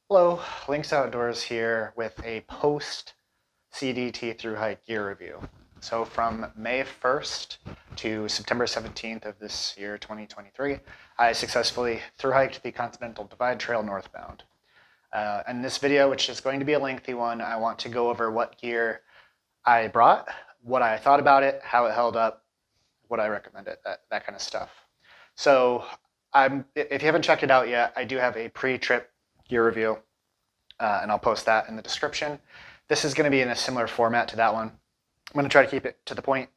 Hello, Lynx Outdoors here with a post-CDT through hike gear review. So from May 1st to September 17th of this year, 2023, I successfully through hiked the Continental Divide Trail northbound. In this video, which is going to be a lengthy one, I want to go over what gear I brought, what I thought about it, how it held up, what I recommend it, that kind of stuff. So if you haven't checked it out yet, I do have a pre-trip gear review, and I'll post that in the description. This is going to be in a similar format to that one. I'm going to try to keep it to the point.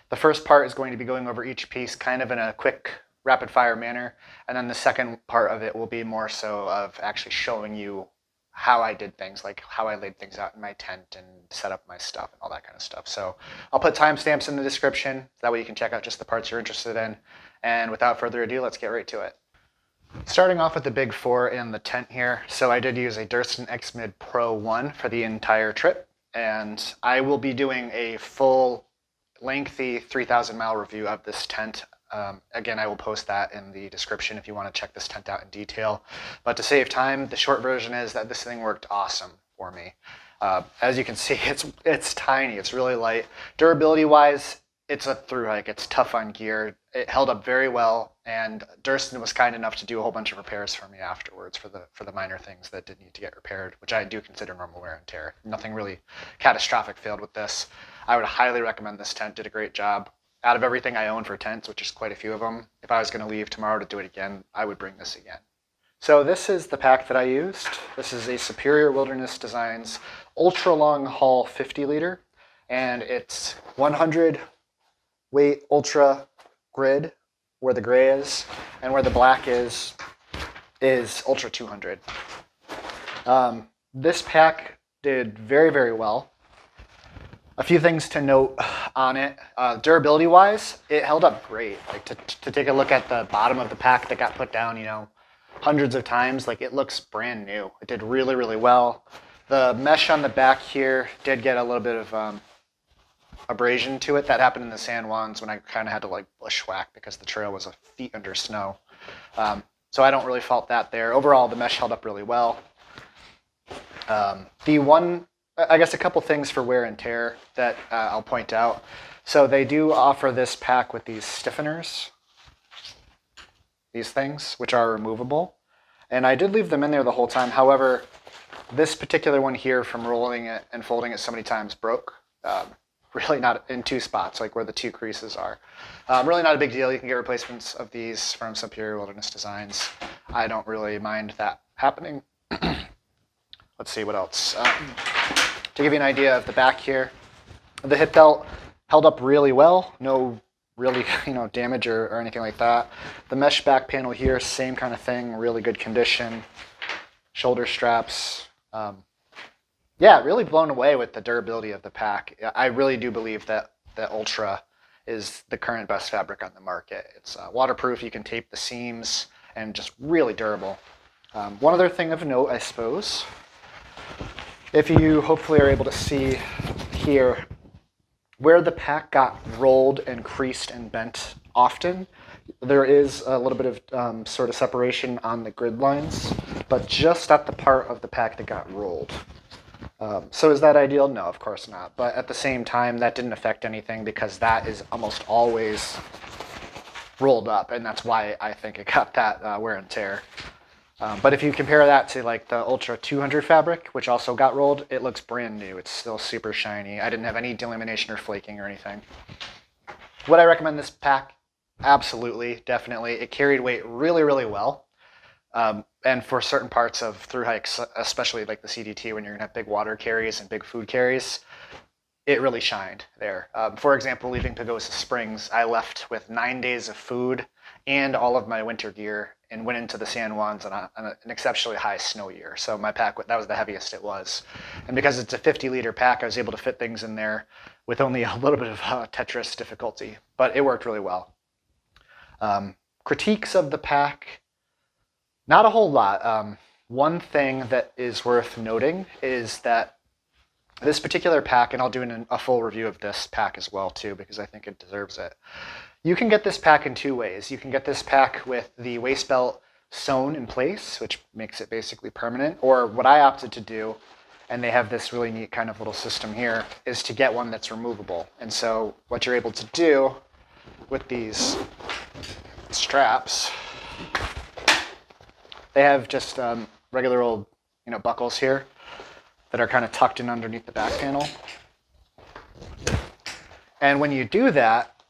The first part is going to be going over each piece kind of in a quick, rapid-fire manner, and then the second part of it will be more so of actually showing you how I did things, like how I laid things out in my tent and set up my stuff and all that kind of stuff. So I'll put timestamps in the description. That way you can check out just the parts you're interested in. And without further ado, let's get right to it. Starting off with the big four in the tent here. So I did use a Durston X-Mid Pro 1 for the entire trip. And I will be doing a full lengthy 3,000 mile review of this tent. Again, I will post that in the description if you want to check this tent out in detail. But to save time, the short version is that this thing worked awesome for me. As you can see, it's tiny, it's really light. Durability-wise, it's a through hike, it's tough on gear. It held up very well, and Durston was kind enough to do a whole bunch of repairs for me afterwards for the minor things that did need to get repaired, which I do consider normal wear and tear. Nothing really catastrophic failed with this. I would highly recommend this tent, did a great job. Out of everything I own for tents, which is quite a few of them, if I was going to leave tomorrow to do it again, I would bring this again. So this is the pack that I used. This is a Superior Wilderness Designs ultra long haul 50 liter, and it's 100 weight ultra grid where the gray is, and where the black is ultra 200. This pack did very, very well. A few things to note on it. Durability wise, it held up great. Like to take a look at the bottom of the pack that got put down, hundreds of times, like it looks brand new. It did really, really well. The mesh on the back here did get a little bit of abrasion to it. That happened in the San Juans when I kind of had to like bushwhack because the trail was a feet under snow. So I don't really fault that there. Overall, the mesh held up really well. I guess a couple things for wear and tear that I'll point out. So they do offer this pack with these stiffeners, these things, which are removable. And I did leave them in there the whole time. However, this particular one here, from rolling it and folding it so many times, broke. Really not in two spots, like where the two creases are. Really not a big deal. You can get replacements of these from Superior Wilderness Designs. I don't really mind that happening. Let's see what else. To give you an idea of the back here, the hip belt held up really well. No really damage or anything like that. The mesh back panel here, same kind of thing, really good condition. Shoulder straps. Yeah, really blown away with the durability of the pack. I really do believe that the Ultra is the current best fabric on the market. It's waterproof, you can tape the seams, and just really durable. One other thing of note, I suppose, if you hopefully are able to see here, where the pack got rolled and creased and bent often, there is a little bit of sort of separation on the grid lines, but just at the part of the pack that got rolled. So is that ideal? No, of course not. But at the same time, that didn't affect anything because that is almost always rolled up, and that's why I think it got that wear and tear. But if you compare that to like the Ultra 200 fabric, which also got rolled, it looks brand new. It's still super shiny. I didn't have any delamination or flaking or anything. Would I recommend this pack? Absolutely, definitely. It carried weight really, really well. And for certain parts of through hikes, especially like the CDT, when you're gonna have big water carries and big food carries, it really shined there. For example, leaving Pagosa Springs, I left with 9 days of food and all of my winter gear and went into the San Juans on an exceptionally high snow year. So my pack, that was the heaviest it was. And because it's a 50 liter pack, I was able to fit things in there with only a little bit of Tetris difficulty, but it worked really well. Critiques of the pack, not a whole lot. One thing that is worth noting is that this particular pack, and I'll do a full review of this pack as well too, because I think it deserves it. You can get this pack in two ways. You can get this pack with the waist belt sewn in place, which makes it basically permanent. Or what I opted to do, and they have this really neat kind of little system here, is to get one that's removable. And so what you're able to do with these straps, they have just regular old, buckles here that are kind of tucked in underneath the back panel. And when you do that,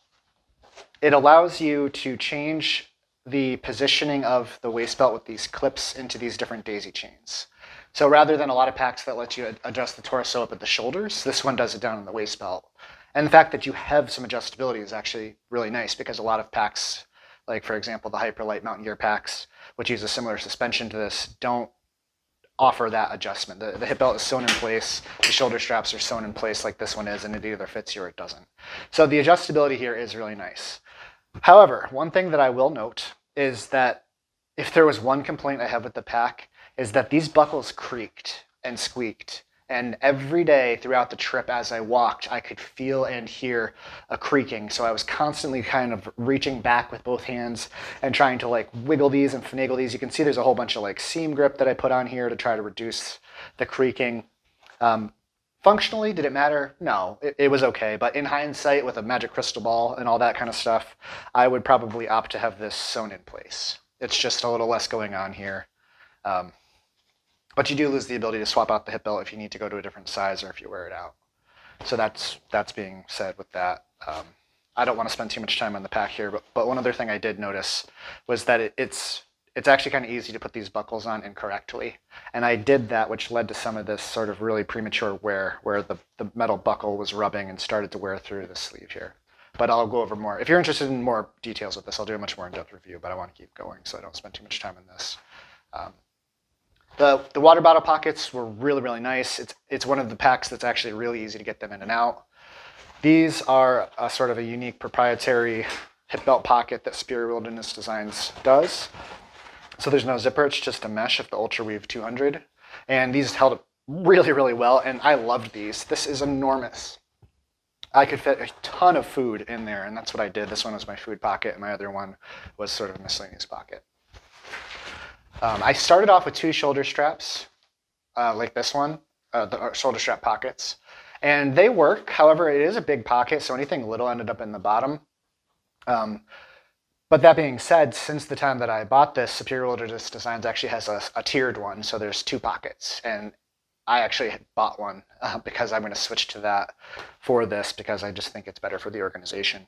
it allows you to change the positioning of the waist belt with these clips into these different daisy chains. So rather than a lot of packs that let you adjust the torso up at the shoulders, this one does it down in the waist belt. And the fact that you have some adjustability is actually really nice, because a lot of packs, like for example, the Hyperlight mountain gear packs, which use a similar suspension to this, don't offer that adjustment. The hip belt is sewn in place, the shoulder straps are sewn in place like this one is, and it either fits you or it doesn't. So the adjustability here is really nice. However, one thing that I will note is that if there was one complaint I have with the pack, is that these buckles creaked and squeaked. And every day throughout the trip as I walked, I could feel and hear a creaking. So I was constantly kind of reaching back with both hands and trying to like wiggle these and finagle these. You can see there's a whole bunch of like seam grip that I put on here to try to reduce the creaking. Functionally, did it matter? No, it was okay. But in hindsight, with a magic crystal ball and all that kind of stuff, I would probably opt to have this sewn in place. It's just a little less going on here. But you do lose the ability to swap out the hip belt if you need to go to a different size or if you wear it out. So that's being said with that. I don't want to spend too much time on the pack here, but one other thing I did notice was that it's actually kind of easy to put these buckles on incorrectly. And I did that, which led to some of this sort of really premature wear, where the metal buckle was rubbing and started to wear through the sleeve here. But I'll go over more. If you're interested in more details with this, I'll do a much more in-depth review, but I want to keep going so I don't spend too much time on this. The water bottle pockets were really, really nice. It's one of the packs that's actually really easy to get them in and out. These are a sort of a unique proprietary hip belt pocket that Superior Wilderness Designs does. So there's no zipper, it's just a mesh of the Ultra Weave 200. And these held up really, really well, and I loved these. This is enormous. I could fit a ton of food in there, and that's what I did. This one was my food pocket, and my other one was sort of a miscellaneous pocket. I started off with 2 shoulder straps, like this one, the shoulder strap pockets, and they work. However, it is a big pocket, so anything little ended up in the bottom. But that being said, since the time that I bought this, Superior Wilderness Designs actually has a tiered one, so there's 2 pockets, and I actually had bought one because I'm going to switch to that for this because I just think it's better for the organization.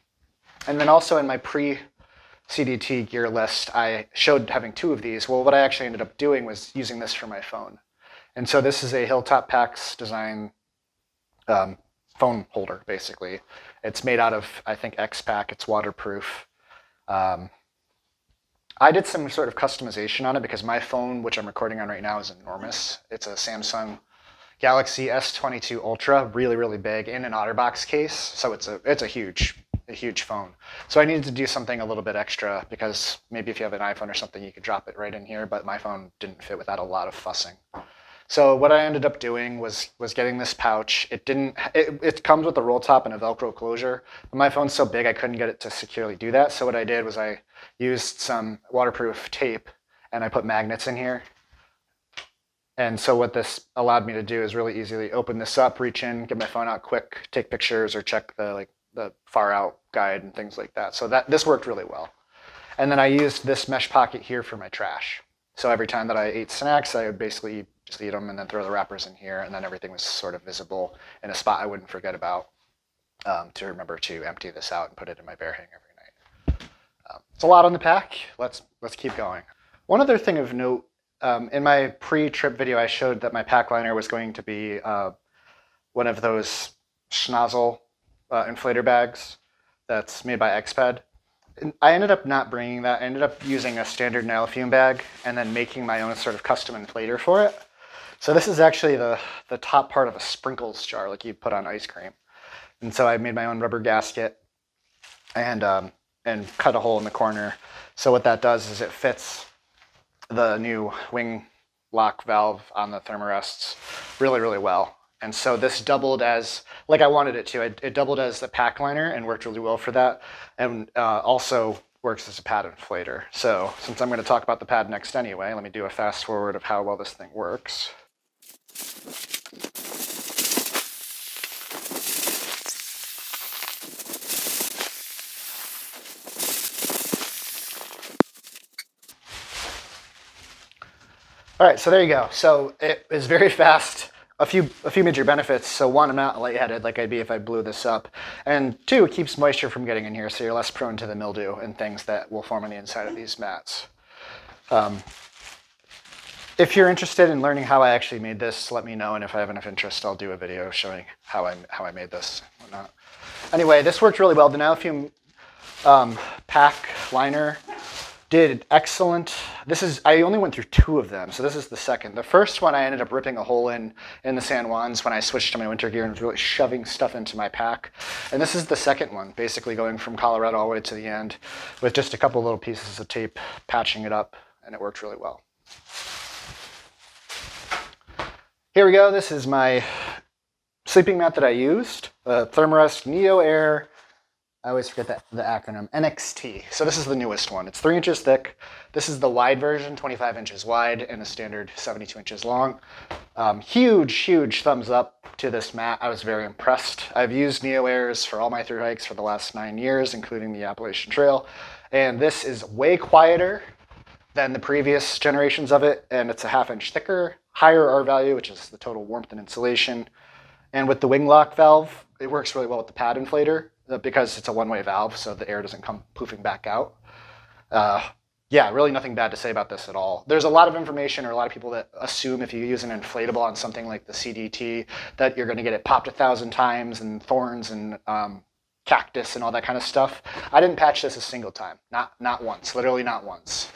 And then also in my pre-CDT gear list, I showed having 2 of these. Well, what I actually ended up doing was using this for my phone. And so this is a Hilltop Packs design phone holder, basically. It's made out of, I think, X-Pack. It's waterproof. I did some sort of customization on it because my phone, which I'm recording on right now, is enormous. It's a Samsung Galaxy S22 Ultra, really, really big, in an OtterBox case. So it's a huge phone. So I needed to do something a little bit extra because maybe if you have an iPhone or something, you could drop it right in here, but my phone didn't fit without a lot of fussing. So what I ended up doing was getting this pouch. It comes with a roll top and a Velcro closure, but my phone's so big I couldn't get it to securely do that. So what I did was I used some waterproof tape and I put magnets in here. And so what this allowed me to do is really easily open this up, reach in, get my phone out quick, take pictures or check the far out guide and things like that. So this worked really well. And then I used this mesh pocket here for my trash. So every time that I ate snacks, I would basically just eat them and then throw the wrappers in here, and then everything was sort of visible in a spot I wouldn't forget about to remember to empty this out and put it in my bear hang every night. It's a lot on the pack. Let's keep going. One other thing of note, in my pre-trip video, I showed that my pack liner was going to be one of those schnozzle inflator bags that's made by Xped. I ended up not bringing that. I ended up using a standard Nylfume bag and then making my own sort of custom inflator for it. So this is actually the top part of a sprinkles jar like you put on ice cream. And so I made my own rubber gasket and cut a hole in the corner. So what that does is it fits the new wing lock valve on the thermarests really, really well. And so this doubled as, like I wanted it to, it doubled as the pack liner and worked really well for that. And also works as a pad inflator. So since I'm going to talk about the pad next anyway, let me do a fast forward of how well this thing works. All right, so there you go. So it is very fast. A few major benefits. So one, I'm not lightheaded like I'd be if I blew this up. And two, it keeps moisture from getting in here, so you're less prone to the mildew and things that will form on the inside of these mats. If you're interested in learning how I actually made this, let me know, and if I have enough interest, I'll do a video showing how I made this and whatnot. Anyway, this worked really well. The Nanofume pack liner did excellent. I only went through 2 of them, so this is the second. The first one I ended up ripping a hole in the San Juans when I switched to my winter gear and was really shoving stuff into my pack. And this is the second one, basically going from Colorado all the way to the end with just a couple little pieces of tape patching it up, and it worked really well. Here we go. This is my sleeping mat that I used, Thermarest Neo Air. I always forget the acronym, NXT. So this is the newest one. It's 3 inches thick. This is the wide version, 25 inches wide, and a standard 72 inches long. Huge thumbs up to this mat. I was very impressed. I've used Neo Airs for all my thru hikes for the last 9 years, including the Appalachian Trail. And this is way quieter than the previous generations of it, and it's a 1/2 inch thicker, higher R value, which is the total warmth and insulation. And with the wing lock valve, it works really well with the pad inflator because it's a one-way valve, so the air doesn't come poofing back out. Yeah, really nothing bad to say about this at all. There's a lot of information, or a lot of people that assume if you use an inflatable on something like the CDT that you're going to get it popped 1,000 times and thorns and cactus and all that kind of stuff. I didn't patch this a single time, not once, literally not once.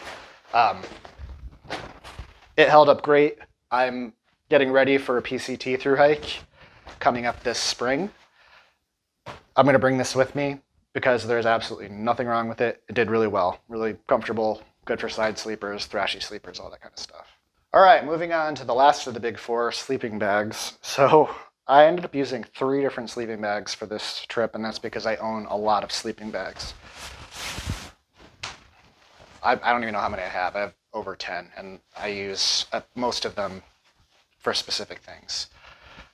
It held up great. I'm getting ready for a PCT thru hike coming up this spring. I'm going to bring this with me because there's absolutely nothing wrong with it. It did really well, really comfortable, good for side sleepers, thrashy sleepers, all that kind of stuff. All right, moving on to the last of the big 4, sleeping bags. So I ended up using 3 different sleeping bags for this trip, and that's because I own a lot of sleeping bags. I don't even know how many I have. I have over 10, and I use most of them for specific things.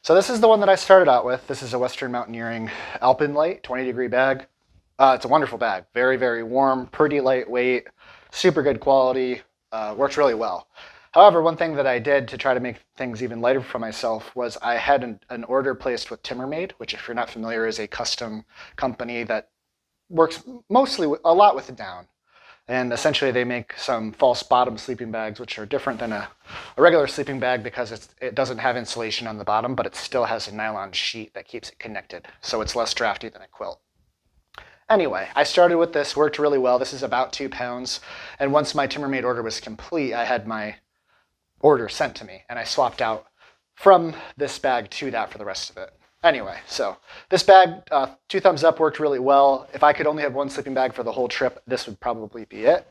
So this is the one that I started out with. This is a Western Mountaineering Alpenlight 20-degree bag. It's a wonderful bag. Very warm, pretty lightweight, super good quality, works really well. However, one thing that I did to try to make things even lighter for myself was I had an order placed with Timmermade, which if you're not familiar is a custom company that works a lot with the down. And essentially they make some false bottom sleeping bags, which are different than a regular sleeping bag because it doesn't have insulation on the bottom, but it still has a nylon sheet that keeps it connected. So it's less drafty than a quilt. Anyway, I started with this, worked really well. This is about 2 pounds. And once my Timmermade order was complete, I had my order sent to me and I swapped out from this bag to that for the rest of it. Anyway, so this bag, 2 thumbs up, worked really well. If I could only have 1 sleeping bag for the whole trip, this would probably be it.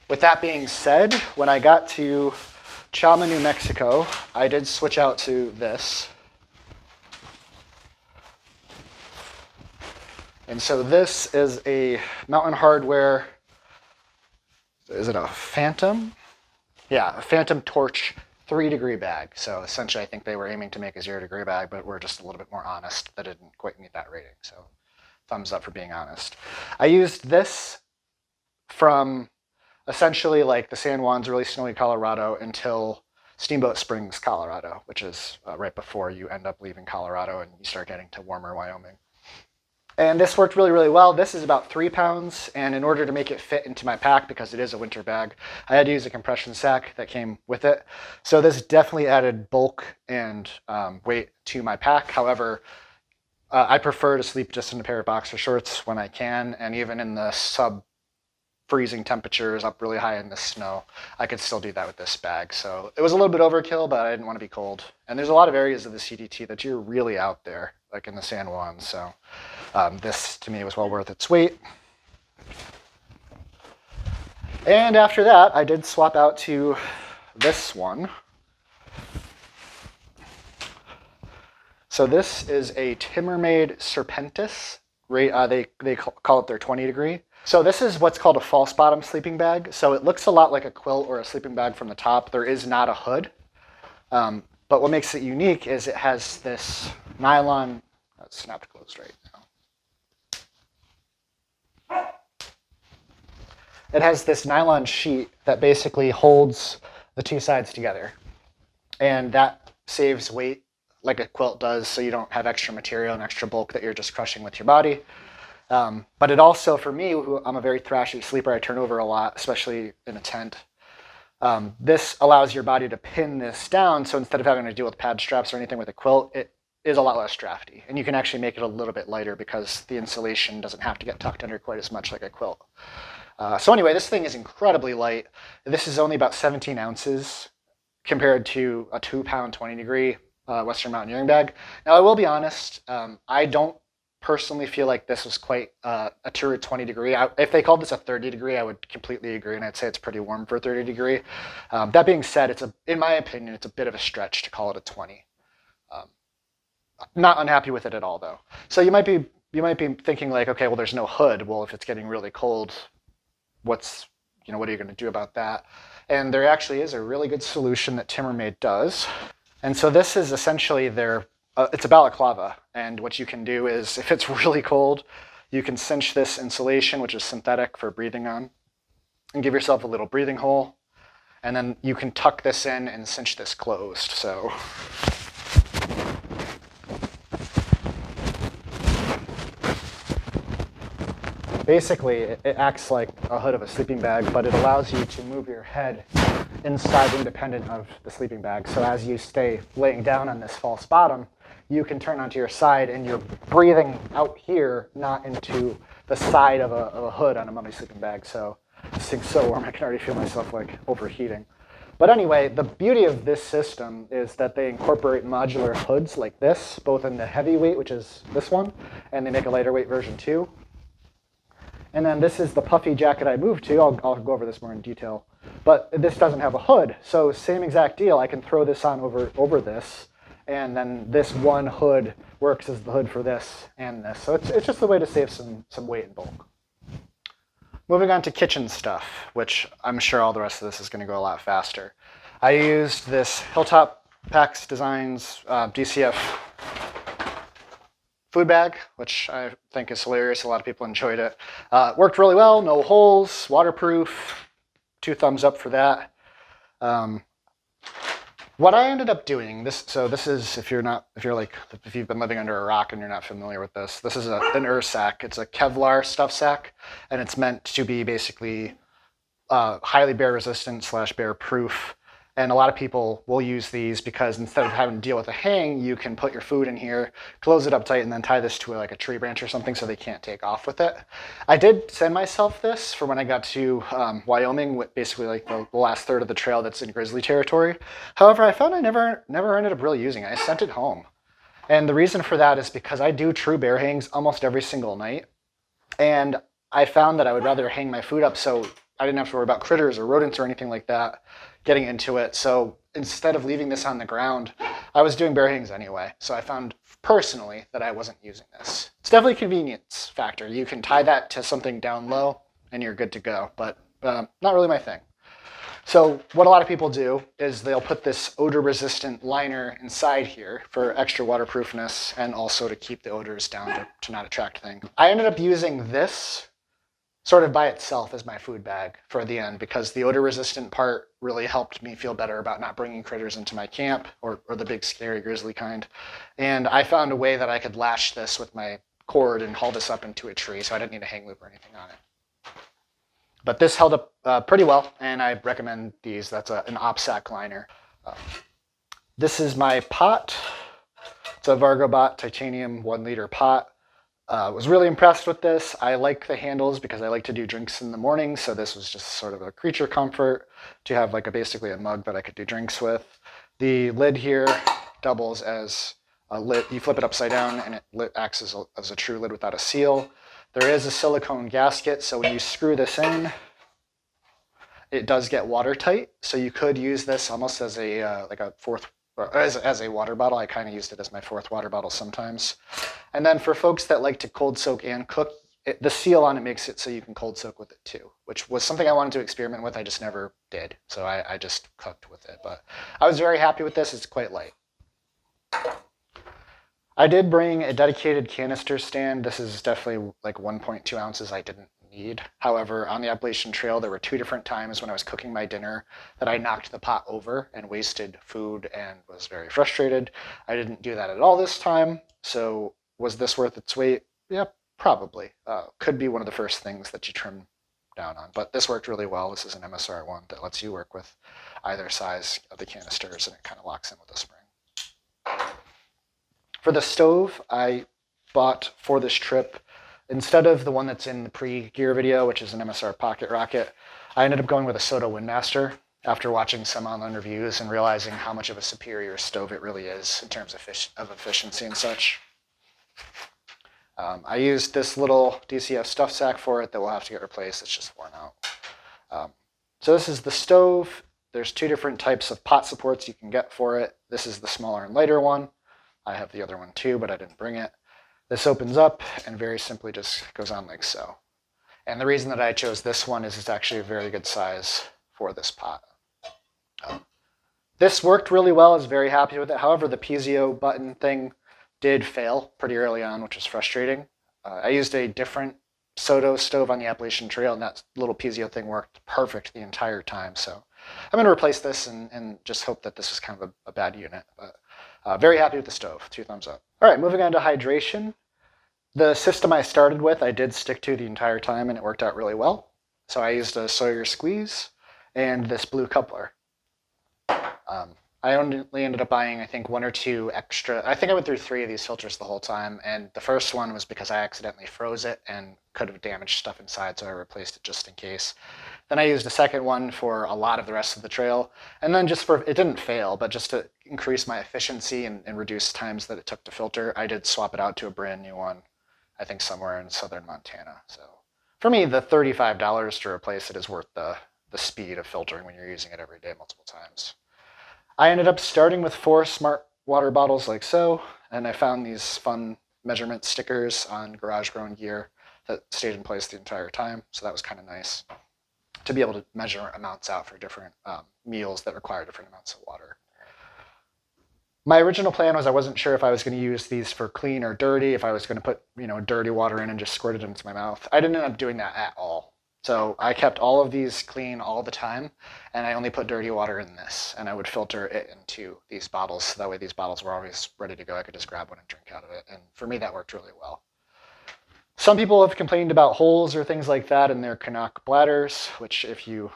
With that being said, when I got to Chama, New Mexico, I did switch out to this. And so this is a Mountain Hardwear, is it a Phantom? Yeah, a Phantom Torch 3-degree bag. So essentially I think they were aiming to make a 0-degree bag, but we're just a little bit more honest. That didn't quite meet that rating, so thumbs up for being honest. I used this from essentially like the San Juans, really snowy Colorado, until Steamboat Springs, Colorado, which is right before you end up leaving Colorado and you start getting to warmer Wyoming. And this worked really well. This is about 3 pounds, and in order to make it fit into my pack, because it is a winter bag, I had to use a compression sack that came with it. So this definitely added bulk and weight to my pack. However, I prefer to sleep just in a pair of boxer shorts when I can, and even in the sub-freezing temperatures up really high in the snow, I could still do that with this bag. So it was a little bit overkill, but I didn't want to be cold. And there's a lot of areas of the CDT that you're really out there, like in the San Juan. So this, to me, was well worth its weight. And after that, I did swap out to this one. So this is a Timmermade Serpentis they call it their 20 degree. So this is what's called a false bottom sleeping bag. So it looks a lot like a quilt or a sleeping bag from the top. There is not a hood. But what makes it unique is it has this nylon, it's snapped closed right now. It has this nylon sheet that basically holds the two sides together. And that saves weight like a quilt does, so you don't have extra material and extra bulk that you're just crushing with your body. But it also, for me, who I'm a very thrashy sleeper, I turn over a lot, especially in a tent. This allows your body to pin this down, so instead of having to deal with pad straps or anything with a quilt, it is a lot less drafty. And you can actually make it a little bit lighter because the insulation doesn't have to get tucked under quite as much like a quilt. So anyway, this thing is incredibly light. This is only about 17 ounces compared to a 2-pound 20 degree Western mountaineering bag. Now, I will be honest, I don't personally feel like this was quite a true 20 degree. If they called this a 30 degree, I would completely agree, and I'd say it's pretty warm for a 30 degree. That being said, in my opinion, it's a bit of a stretch to call it a 20. Not unhappy with it at all, though. So you might be thinking like, okay, well, there's no hood. Well, if it's getting really cold, what are you going to do about that? And there actually is a really good solution that Timmermade does. And so this is essentially it's a balaclava. And what you can do is, if it's really cold, you can cinch this insulation, which is synthetic for breathing on, and give yourself a little breathing hole. And then you can tuck this in and cinch this closed. So basically, it acts like a hood of a sleeping bag, but it allows you to move your head inside independent of the sleeping bag. So as you stay laying down on this false bottom, you can turn onto your side and you're breathing out here, not into the side of a hood on a mummy sleeping bag. So this thing's so warm, I can already feel myself like overheating. But anyway, the beauty of this system is that they incorporate modular hoods like this, both in the heavyweight, which is this one, and they make a lighter weight version too. And then this is the puffy jacket I moved to. I'll go over this more in detail. But this doesn't have a hood, so same exact deal. I can throw this on over this, and then this one hood works as the hood for this and this. So it's just a way to save some weight and bulk. Moving on to kitchen stuff, which I'm sure all the rest of this is going to go a lot faster. I used this Hilltop Packs Designs DCF food bag, which I think is hilarious. A lot of people enjoyed it. Worked really well, no holes, waterproof, 2 thumbs up for that. What I ended up doing, this is, if you've been living under a rock and you're not familiar with this is an sack. It's a Kevlar stuff sack, and it's meant to be basically highly bear resistant / bear proof. And a lot of people will use these because instead of having to deal with a hang, you can put your food in here, close it up tight, and then tie this to like a tree branch or something so they can't take off with it. I did send myself this for when I got to Wyoming, with basically like the last third of the trail that's in grizzly territory. However, I found I never ended up really using it. I sent it home. And the reason for that is because I do true bear hangs almost every single night. And I found that I would rather hang my food up so I didn't have to worry about critters or rodents or anything like that getting into it. So instead of leaving this on the ground, I was doing bear hangs anyway. So I found personally that I wasn't using this. It's definitely a convenience factor. You can tie that to something down low and you're good to go, but not really my thing. So what a lot of people do is they'll put this odor resistant liner inside here for extra waterproofness and also to keep the odors down to not attract things. I ended up using this sort of by itself as my food bag for the end because the odor resistant part really helped me feel better about not bringing critters into my camp or the big scary grizzly kind. And I found a way that I could lash this with my cord and haul this up into a tree, so I didn't need a hang loop or anything on it. But this held up pretty well, and I recommend these. That's an OpSac liner. This is my pot. It's a Vargobot titanium 1-liter pot. Was really impressed with this. I like the handles because I like to do drinks in the morning, so this was just sort of a creature comfort to have like basically a mug that I could do drinks with. The lid here doubles as a lid. You flip it upside down and it acts as a true lid without a seal. There is a silicone gasket, so when you screw this in, it does get watertight. So you could use this almost as a as a water bottle. I kind of used it as my 4th water bottle sometimes. And then for folks that like to cold soak and cook, the seal on it makes it so you can cold soak with it too, which was something I wanted to experiment with. I just never did. So I just cooked with it. But I was very happy with this. It's quite light. I did bring a dedicated canister stand. This is definitely like 1.2 ounces I didn't need. However, on the Appalachian Trail, there were 2 different times when I was cooking my dinner that I knocked the pot over and wasted food and was very frustrated. I didn't do that at all this time. So was this worth its weight? Yeah, probably. Could be one of the first things that you trim down on. But this worked really well. This is an MSR one that lets you work with either size of the canisters, and it kind of locks in with a spring. For the stove, I bought for this trip, instead of the one that's in the pre-gear video, which is an MSR Pocket Rocket, I ended up going with a Soto Windmaster after watching some online reviews and realizing how much of a superior stove it really is in terms of efficiency and such. I used this little DCF stuff sack for it that will have to get replaced. It's just worn out. So this is the stove. There's 2 different types of pot supports you can get for it. This is the smaller and lighter one. I have the other one too, but I didn't bring it. This opens up and very simply just goes on like so. And the reason that I chose this one is it's actually a very good size for this pot. This worked really well. I was very happy with it. However, the piezo button thing did fail pretty early on, which was frustrating. I used a different Soto stove on the Appalachian Trail, and that little piezo thing worked perfect the entire time. So I'm going to replace this and just hope that this is kind of a bad unit. But very happy with the stove. 2 thumbs up. All right, moving on to hydration. The system I started with, I did stick to the entire time, and it worked out really well. So I used a Sawyer squeeze and this blue coupler. I only ended up buying, I think, 1 or 2 extra. I think I went through 3 of these filters the whole time, and the first one was because I accidentally froze it and could have damaged stuff inside, so I replaced it just in case. Then I used a second one for a lot of the rest of the trail, and then just for, it didn't fail, but just to increase my efficiency and reduce times that it took to filter, I did swap it out to a brand new one, I think somewhere in southern Montana. So for me, the $35 to replace it is worth the speed of filtering when you're using it every day multiple times. I ended up starting with 4 smart water bottles like so, and I found these fun measurement stickers on garage grown gear that stayed in place the entire time, so that was kind of nice to be able to measure amounts out for different meals that require different amounts of water. My original plan was I wasn't sure if I was going to use these for clean or dirty, if I was going to put dirty water in and just squirt it into my mouth. I didn't end up doing that at all. So I kept all of these clean all the time, and I only put dirty water in this, and I would filter it into these bottles. So that way these bottles were always ready to go. I could just grab one and drink out of it, and for me that worked really well. Some people have complained about holes or things like that in their Canuck bladders, which if you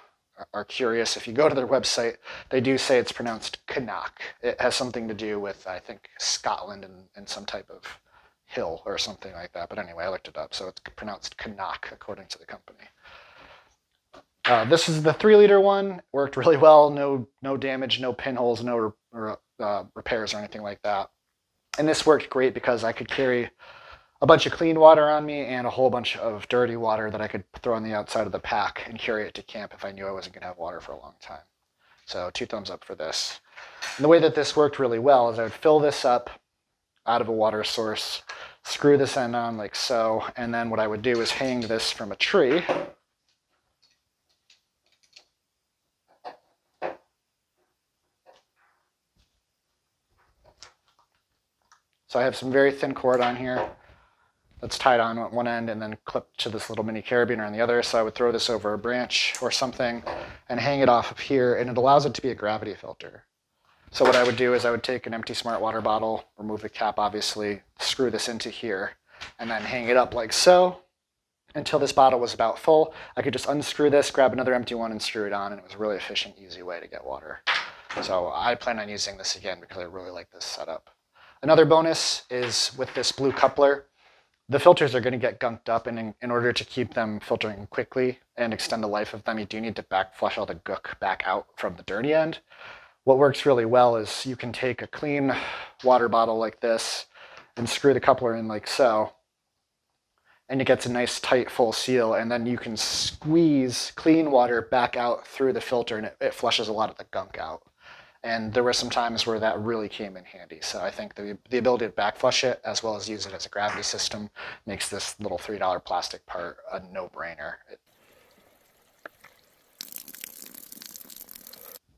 are curious, if you go to their website, they do say it's pronounced Canuck. It has something to do with, I think, Scotland and some type of hill or something like that. But anyway, I looked it up, so it's pronounced Canuck according to the company. This is the 3-liter one. Worked really well. No damage, no pinholes, no repairs or anything like that. And this worked great because I could carry a bunch of clean water on me and a whole bunch of dirty water that I could throw on the outside of the pack and carry it to camp if I knew I wasn't going to have water for a long time. So 2 thumbs up for this. And the way that this worked really well is I would fill this up out of a water source, screw this end on like so, and then what I would do is hang this from a tree. So I have some very thin cord on here that's tied on at one end and then clipped to this little mini carabiner on the other. So I would throw this over a branch or something and hang it off of here, and it allows it to be a gravity filter. So what I would do is I would take an empty smart water bottle, remove the cap obviously, screw this into here, and then hang it up like so until this bottle was about full. I could just unscrew this, grab another empty one, and screw it on, and it was a really efficient, easy way to get water. So I plan on using this again because I really like this setup. Another bonus is with this blue coupler, the filters are going to get gunked up, and in order to keep them filtering quickly and extend the life of them, you do need to back flush all the gook back out from the dirty end. What works really well is you can take a clean water bottle like this and screw the coupler in like so, and it gets a nice tight full seal, and then you can squeeze clean water back out through the filter, and it flushes a lot of the gunk out. And there were some times where that really came in handy. So I think the ability to back flush it as well as use it as a gravity system makes this little $3 plastic part a no-brainer.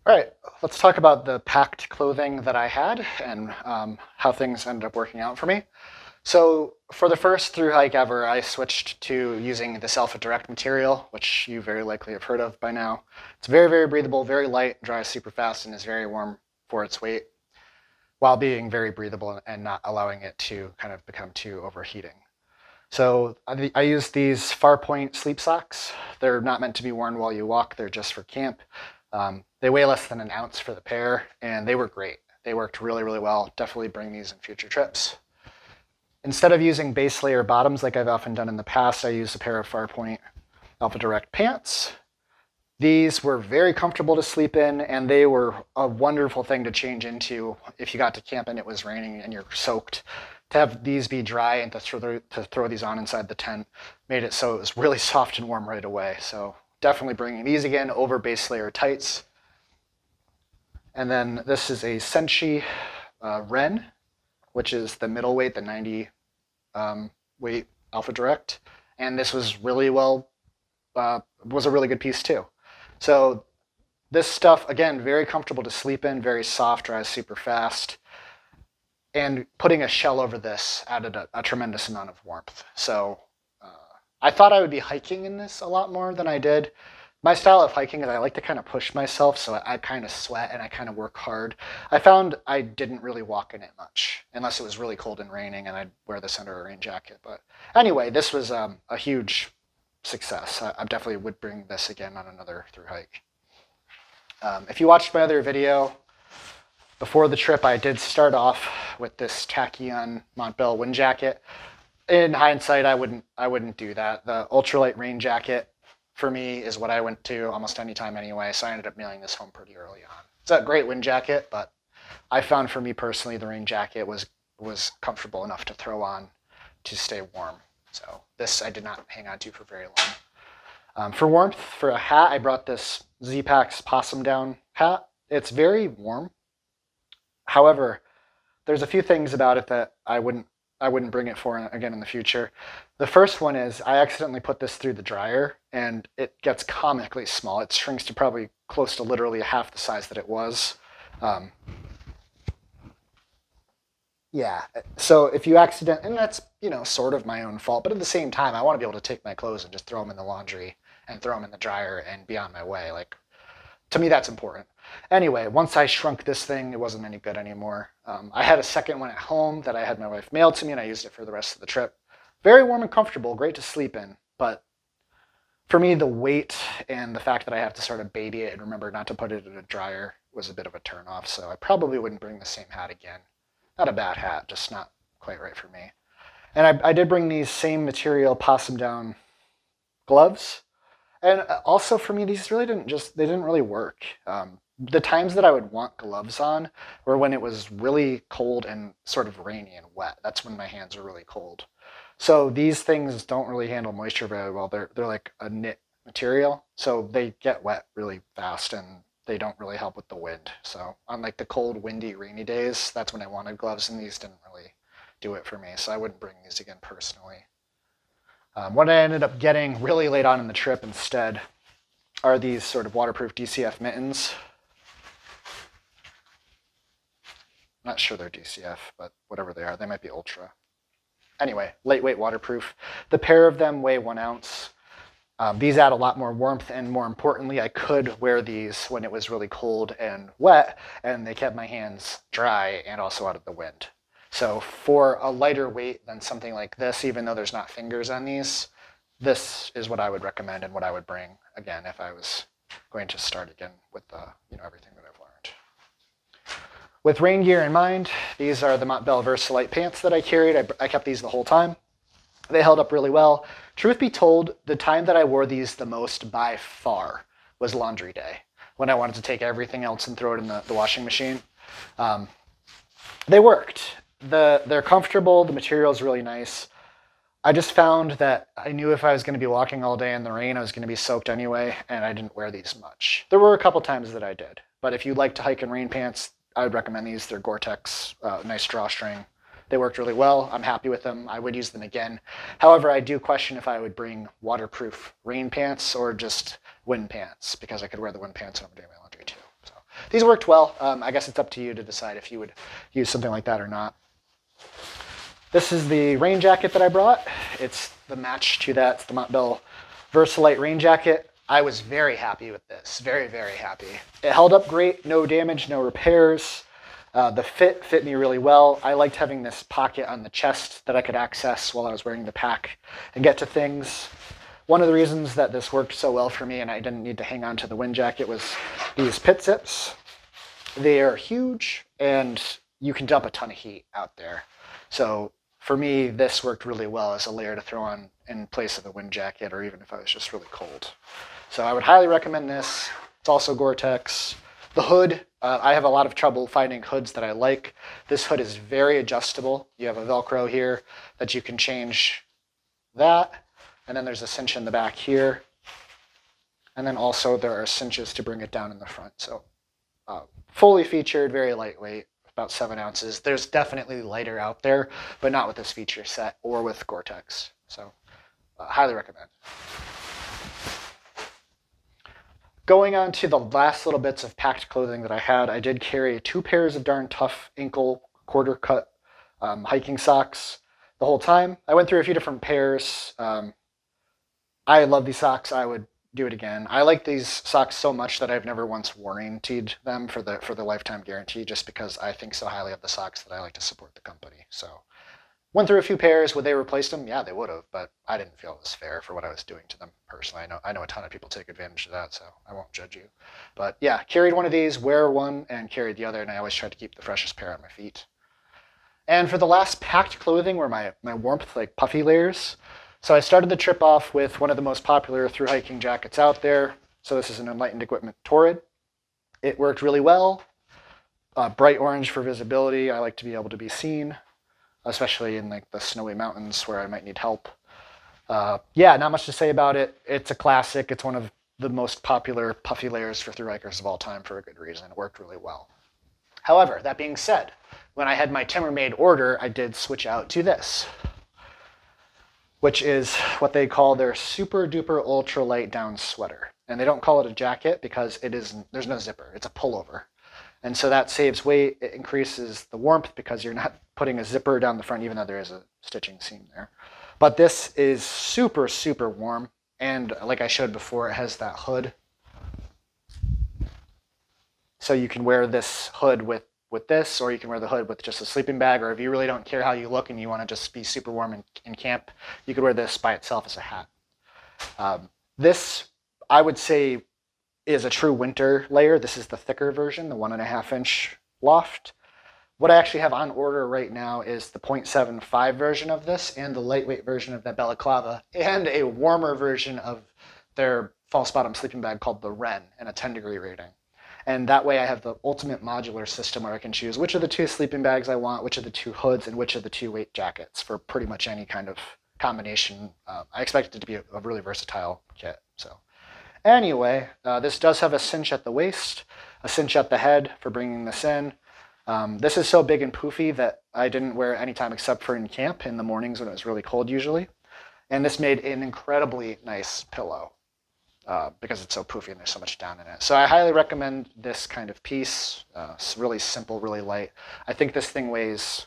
All right, let's talk about the packed clothing that I had and how things ended up working out for me. So for the first through hike ever, I switched to using this Alpha Direct material, which you very likely have heard of by now. It's very, very breathable, very light, dries super fast, and is very warm for its weight, while being very breathable and not allowing it to kind of become too overheating. So I use these Farpoint sleep socks. They're not meant to be worn while you walk, they're just for camp. They weigh less than an ounce for the pair, and they were great. They worked really, really well. Definitely bring these in future trips. Instead of using base layer bottoms like I've often done in the past, I used a pair of Farpoint Alpha Direct pants. These were very comfortable to sleep in, and they were a wonderful thing to change into if you got to camp and it was raining and you're soaked. To have these be dry and to throw these on inside the tent made it so it was really soft and warm right away. So definitely bringing these again over base layer tights. And then this is a Senshi Ren, which is the middleweight, the 90 weight Alpha Direct. And this was really was a really good piece too. So this stuff, again, very comfortable to sleep in, very soft, dries super fast. And putting a shell over this added a tremendous amount of warmth. So I thought I would be hiking in this a lot more than I did. My style of hiking is I like to kind of push myself, so I kind of sweat and I kind of work hard. I found I didn't really walk in it much, unless it was really cold and raining and I'd wear this under a rain jacket. But anyway, this was a huge success. I definitely would bring this again on another through hike. If you watched my other video, before the trip I did start off with this Tachyon Montbell wind jacket. In hindsight, I wouldn't do that. The ultralight rain jacket for me is what I went to almost any time anyway, so I ended up mailing this home pretty early on. It's a great wind jacket, but I found for me personally the rain jacket was comfortable enough to throw on to stay warm. So this I did not hang on to for very long. For warmth, for a hat, I brought this Z-Packs Possum Down hat. It's very warm. However, there's a few things about it that I wouldn't bring it for again in the future. The first one is I accidentally put this through the dryer and it gets comically small. It shrinks to probably close to literally half the size that it was. Yeah, so if you accident, and that's, sort of my own fault, but at the same time, I want to be able to take my clothes and just throw them in the laundry and throw them in the dryer and be on my way. Like, to me, that's important. Anyway, once I shrunk this thing, it wasn't any good anymore. I had a second one at home that I had my wife mail to me, and I used it for the rest of the trip. Very warm and comfortable, great to sleep in, but for me, the weight and the fact that I have to sort of baby it and remember not to put it in a dryer was a bit of a turnoff, so I probably wouldn't bring the same hat again. Not a bad hat, just not quite right for me. And I did bring these same material Possum Down gloves. And also for me, these really didn't really work. The times that I would want gloves on were when it was really cold and sort of rainy and wet. That's when my hands are really cold. So these things don't really handle moisture very well. They're like a knit material, so they get wet really fast and they don't really help with the wind. So on like the cold, windy, rainy days, that's when I wanted gloves, and these didn't really do it for me. So I wouldn't bring these again personally. What I ended up getting really late on in the trip instead are these sort of waterproof DCF mittens. I'm not sure they're DCF, but whatever they are, they might be Ultra. Anyway, lightweight waterproof. The pair of them weigh 1 ounce. These add a lot more warmth, and more importantly, I could wear these when it was really cold and wet, and they kept my hands dry and also out of the wind. So for a lighter weight than something like this, even though there's not fingers on these, this is what I would recommend and what I would bring again if I was going to start again with everything that I've learned. With rain gear in mind, these are the Montbell Versalite pants that I carried. I kept these the whole time. They held up really well. Truth be told, the time that I wore these the most by far was laundry day, when I wanted to take everything else and throw it in the washing machine. They worked. They're comfortable, the material's really nice. I just found that I knew if I was going to be walking all day in the rain, I was going to be soaked anyway, and I didn't wear these much. There were a couple times that I did, but if you like to hike in rain pants, I would recommend these. They're Gore-Tex, nice drawstring. They worked really well. I'm happy with them. I would use them again. However, I do question if I would bring waterproof rain pants or just wind pants, because I could wear the wind pants when I'm doing my laundry too. So these worked well. I guess it's up to you to decide if you would use something like that or not. This is the rain jacket that I brought. It's the match to that. It's the Montbell Versalite rain jacket. I was very happy with this. Very, very happy. It held up great. No damage, no repairs. The fit me really well. I liked having this pocket on the chest that I could access while I was wearing the pack and get to things. One of the reasons that this worked so well for me and I didn't need to hang on to the wind jacket was these pit zips. They are huge and you can dump a ton of heat out there. So for me, this worked really well as a layer to throw on in place of a wind jacket, or even if I was just really cold. So I would highly recommend this. It's also Gore-Tex. The hood, I have a lot of trouble finding hoods that I like. This hood is very adjustable. You have a Velcro here that you can change that. And then there's a cinch in the back here. And then also there are cinches to bring it down in the front. So fully featured, very lightweight, about 7 ounces. There's definitely lighter out there, but not with this feature set or with Gore-Tex. So highly recommend. Going on to the last little bits of packed clothing that I had, I did carry 2 pairs of darn tough ankle quarter cut hiking socks the whole time. I went through a few different pairs. I love these socks. I would do it again. I like these socks so much that I've never once warrantied them for the lifetime guarantee, just because I think so highly of the socks that I like to support the company. So went through a few pairs. Would they replace them? Yeah, they would have, but I didn't feel it was fair for what I was doing to them personally. I know a ton of people take advantage of that, so I won't judge you. But yeah, carried one of these, wear one, and carried the other, and I always try to keep the freshest pair on my feet. And for the last packed clothing were my warmth, like puffy layers. So I started the trip off with one of the most popular through hiking jackets out there. So this is an Enlightened Equipment Torrid. It worked really well. Bright orange for visibility. I like to be able to be seen, especially in like the snowy mountains where I might need help. Yeah, not much to say about it. It's a classic. It's one of the most popular puffy layers for thru hikers of all time for a good reason. It worked really well. However, that being said, when I had my Timber-Made order, I did switch out to this, which is what they call their super duper ultra light down sweater. And they don't call it a jacket because there's no zipper. It's a pullover. And so that saves weight. It increases the warmth because you're not putting a zipper down the front, even though there is a stitching seam there. But this is super, super warm. And like I showed before, it has that hood. So you can wear this hood with this, or you can wear the hood with just a sleeping bag, or if you really don't care how you look and you want to just be super warm in camp, you could wear this by itself as a hat. This, I would say, is a true winter layer. This is the thicker version, the 1.5-inch loft. What I actually have on order right now is the 0.75 version of this, and the lightweight version of that balaclava, and a warmer version of their false bottom sleeping bag called the Wren, and a 10-degree rating. And that way I have the ultimate modular system where I can choose which of the 2 sleeping bags I want, which of the 2 hoods, and which of the 2 weight jackets for pretty much any kind of combination. I expect it to be a really versatile kit. So anyway, this does have a cinch at the waist, a cinch at the head for bringing this in. This is so big and poofy that I didn't wear it anytime except for in camp in the mornings when it was really cold usually. And this made an incredibly nice pillow. Because it's so poofy and there's so much down in it. So I highly recommend this kind of piece. It's really simple, really light. I think this thing weighs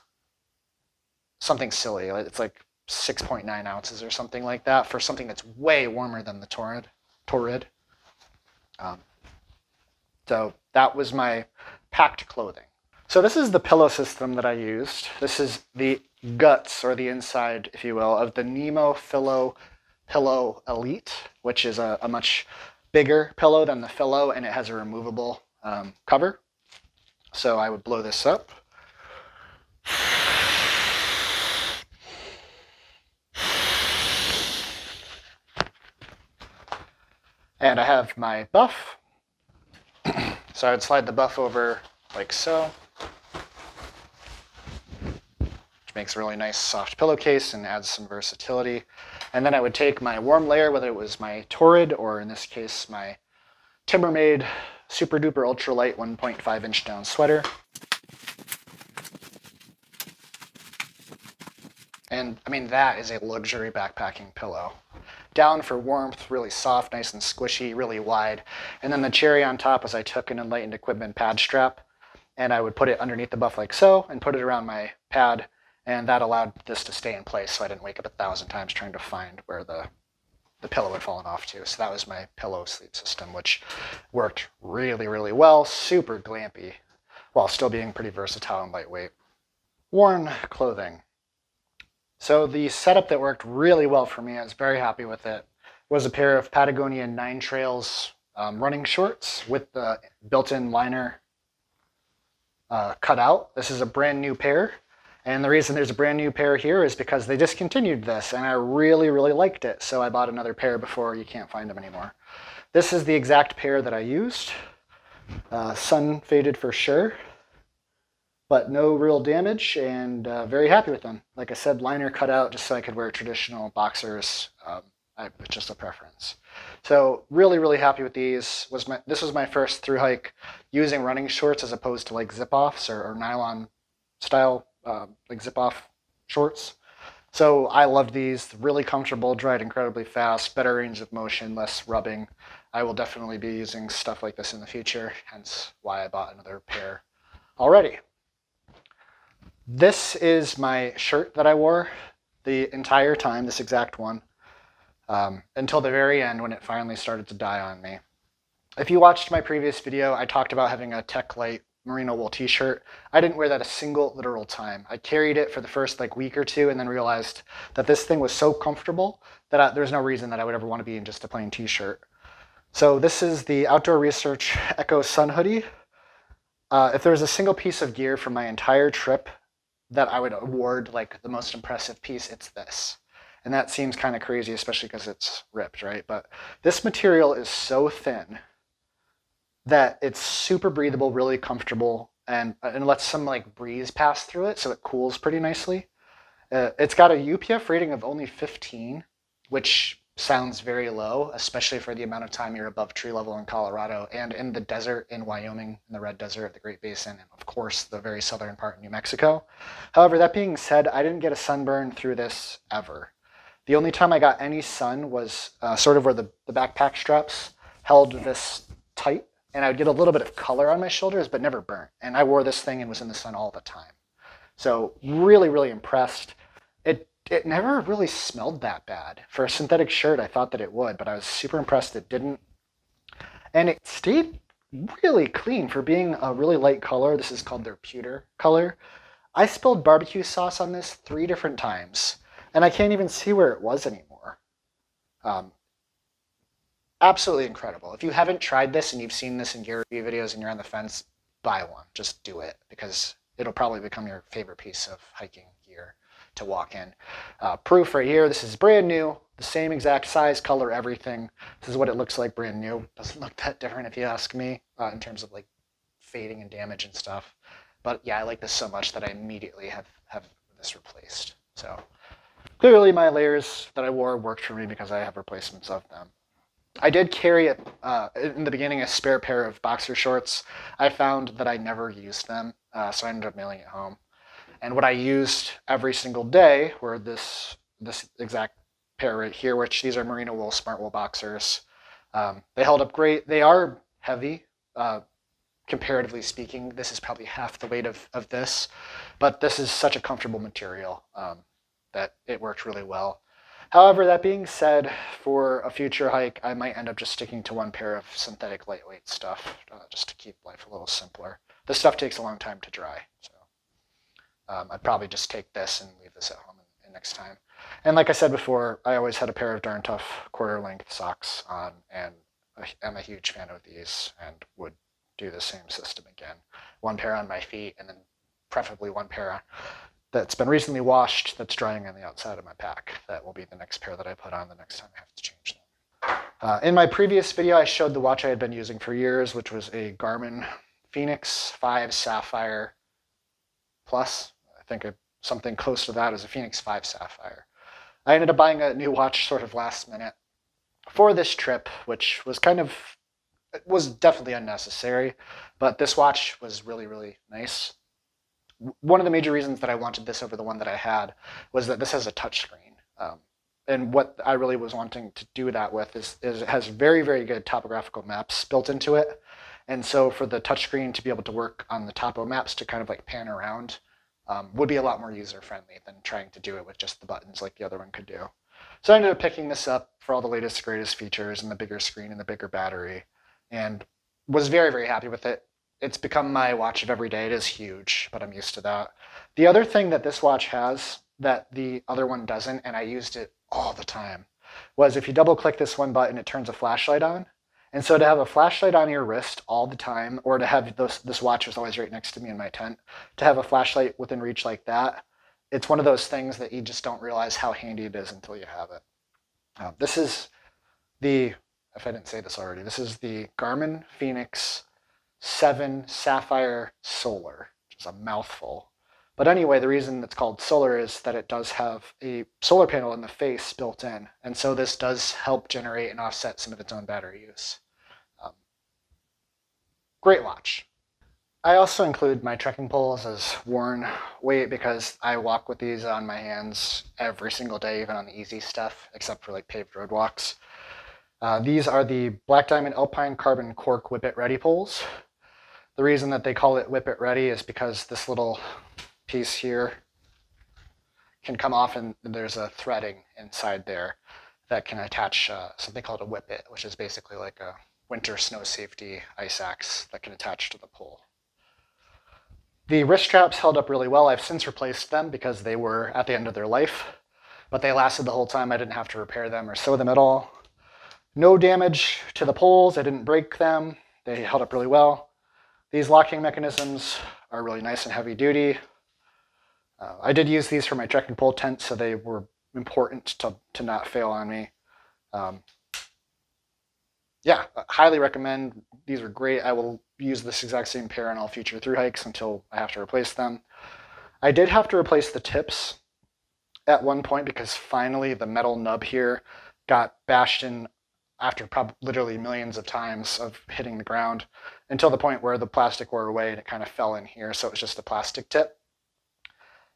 something silly. It's like 6.9 ounces or something like that for something that's way warmer than the Torrid. So that was my packed clothing. So this is the pillow system that I used. This is the guts, or the inside, if you will, of the Nemo Pillow Elite, which is a much bigger pillow than the Philo, and it has a removable cover. So I would blow this up. And I have my buff. So I would slide the buff over like so, which makes a really nice soft pillowcase and adds some versatility. And then I would take my warm layer, whether it was my Torrid or in this case my Timber-Made super duper ultralight 1.5 inch down sweater. And I mean, that is a luxury backpacking pillow. Down for warmth, really soft, nice and squishy, really wide. And then the cherry on top was I took an Enlightened Equipment pad strap, and I would put it underneath the buff like so, and put it around my pad, and that allowed this to stay in place so I didn't wake up 1,000 times trying to find where the pillow had fallen off to. So that was my pillow sleep system, which worked really, really well, super glampy, while still being pretty versatile and lightweight. Worn clothing. So the setup that worked really well for me, I was very happy with it, was a pair of Patagonia 9 Trails running shorts with the built-in liner cut out. This is a brand new pair, and the reason there's a brand new pair here is because they discontinued this, and I really, really liked it, so I bought another pair before you can't find them anymore. This is the exact pair that I used. Sun faded for sure, but no real damage, and very happy with them. Like I said, liner cut out just so I could wear traditional boxers. It's just a preference. So really, really happy with these. This was my first thru hike using running shorts as opposed to like zip-offs or nylon style like zip-off shorts. So I loved these. Really comfortable, dried incredibly fast, better range of motion, less rubbing. I will definitely be using stuff like this in the future, hence why I bought another pair already. This is my shirt that I wore the entire time, this exact one, until the very end when it finally started to die on me. If you watched my previous video, I talked about having a Tech Light merino wool t-shirt. I didn't wear that a single literal time. I carried it for the first like week or two and then realized that this thing was so comfortable that there's no reason that I would ever want to be in just a plain t-shirt. So this is the Outdoor Research Echo Sun Hoodie. If there was a single piece of gear from my entire trip that I would award like the most impressive piece, it's this. And that seems kind of crazy, especially because it's ripped, right? But this material is so thin that it's super breathable, really comfortable, and lets some like breeze pass through it, so it cools pretty nicely. It's got a UPF rating of only 15, which sounds very low, especially for the amount of time you're above tree level in Colorado and in the desert in Wyoming, in the Red Desert, the Great Basin, and of course the very southern part in New Mexico. However, that being said, I didn't get a sunburn through this ever. The only time I got any sun was sort of where the backpack straps held this tight, and I would get a little bit of color on my shoulders, but never burnt. And I wore this thing and was in the sun all the time. So really, really impressed. It never really smelled that bad. For a synthetic shirt, I thought that it would, but I was super impressed it didn't. And it stayed really clean for being a really light color. This is called their pewter color. I spilled barbecue sauce on this 3 different times, and I can't even see where it was anymore. Absolutely incredible. If you haven't tried this and you've seen this in gear review videos and you're on the fence, buy one. Just do it, because it'll probably become your favorite piece of hiking gear to walk in. Proof right here, this is brand new, the same exact size, color, everything. This is what it looks like brand new. Doesn't look that different if you ask me, in terms of like fading and damage and stuff. But yeah, I like this so much that I immediately have this replaced. So clearly my layers that I wore worked for me because I have replacements of them. I did carry in the beginning a spare pair of boxer shorts. I found that I never used them, so I ended up mailing it home. And what I used every single day were this exact pair right here, which these are merino wool smart wool boxers. They held up great. They are heavy, comparatively speaking. This is probably half the weight of this, but this is such a comfortable material that it worked really well. However, that being said, for a future hike, I might end up just sticking to one pair of synthetic lightweight stuff, just to keep life a little simpler. This stuff takes a long time to dry, so I'd probably just take this and leave this at home and next time. And like I said before, I always had a pair of Darn Tough quarter-length socks on, and I'm a huge fan of these and would do the same system again. One pair on my feet, and then preferably one pair that's been recently washed that's drying on the outside of my pack. That will be the next pair that I put on the next time I have to change them. In my previous video, I showed the watch I had been using for years, which was a Garmin Fenix 5 Sapphire Plus. I think something close to that is a Fenix 5 Sapphire. I ended up buying a new watch sort of last minute for this trip, which was kind of it was definitely unnecessary, but this watch was really, really nice. One of the major reasons that I wanted this over the one that I had was that this has a touchscreen. And what I really was wanting to do that with is it has very, very good topographical maps built into it. And so for the touchscreen to be able to work on the topo maps to kind of like pan around would be a lot more user-friendly than trying to do it with just the buttons like the other one could do. So I ended up picking this up for all the latest, greatest features and the bigger screen and the bigger battery, and was very, very happy with it. It's become my watch of every day. It is huge, but I'm used to that. The other thing that this watch has that the other one doesn't, and I used it all the time, was if you double click this one button, it turns a flashlight on. And so to have a flashlight on your wrist all the time, or to have this watch was always right next to me in my tent, to have a flashlight within reach like that, it's one of those things that you just don't realize how handy it is until you have it. This is the, if I didn't say this already, this is the Garmin Fenix 7 Sapphire Solar, which is a mouthful. But anyway, the reason it's called solar is that it does have a solar panel in the face built in. And so this does help generate and offset some of its own battery use. Great watch. I also include my trekking poles as worn weight because I walk with these on my hands every single day, even on the easy stuff, except for like paved road walks. These are the Black Diamond Alpine Carbon Cork Whip It Ready poles. The reason that they call it Whip It Ready is because this little piece here can come off and there's a threading inside there that can attach something called a whippet, which is basically like a winter snow safety ice axe that can attach to the pole. The wrist straps held up really well. I've since replaced them because they were at the end of their life, but they lasted the whole time. I didn't have to repair them or sew them at all. No damage to the poles. I didn't break them. They held up really well. These locking mechanisms are really nice and heavy duty. I did use these for my trekking pole tent, so they were important to not fail on me. Yeah, highly recommend. These are great. I will use this exact same pair on all future thru hikes until I have to replace them. I did have to replace the tips at one point because finally the metal nub here got bashed in after literally millions of times of hitting the ground until the point where the plastic wore away and it kind of fell in here, so it was just a plastic tip.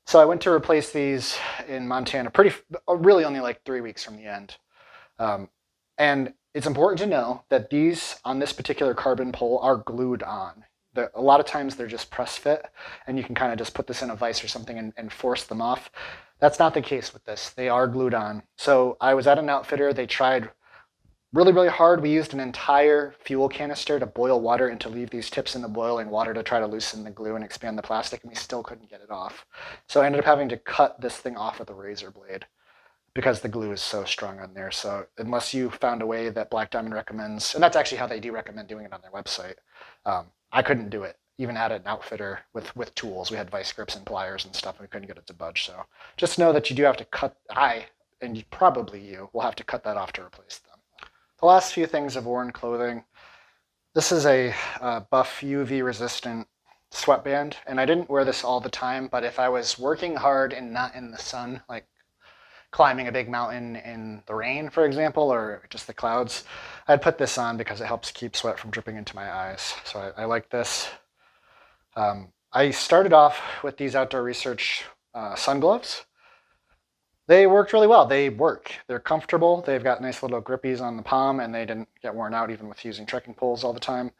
So I went to replace these in Montana really only like 3 weeks from the end. And it's important to know that these on this particular carbon pole are glued on. A lot of times they're just press fit and you can kind of just put this in a vise or something and force them off. That's not the case with this. They are glued on. So I was at an outfitter. They tried really, really hard. We used an entire fuel canister to boil water and to leave these tips in the boiling water to try to loosen the glue and expand the plastic, and we still couldn't get it off. So I ended up having to cut this thing off with a razor blade because the glue is so strong on there. So unless you found a way that Black Diamond recommends, and that's actually how they do recommend doing it on their website, I couldn't do it, even at an outfitter with tools. We had vice grips and pliers and stuff, and we couldn't get it to budge. So just know that you do have to cut, and probably you, will have to cut that off to replace them. The last few things of worn clothing. This is a buff UV resistant sweatband, and I didn't wear this all the time, but if I was working hard and not in the sun, like climbing a big mountain in the rain, for example, or just the clouds, I'd put this on because it helps keep sweat from dripping into my eyes. So I like this. I started off with these Outdoor Research sun gloves. They worked really well. They work. They're comfortable. They've got nice little grippies on the palm, and they didn't get worn out even with using trekking poles all the time.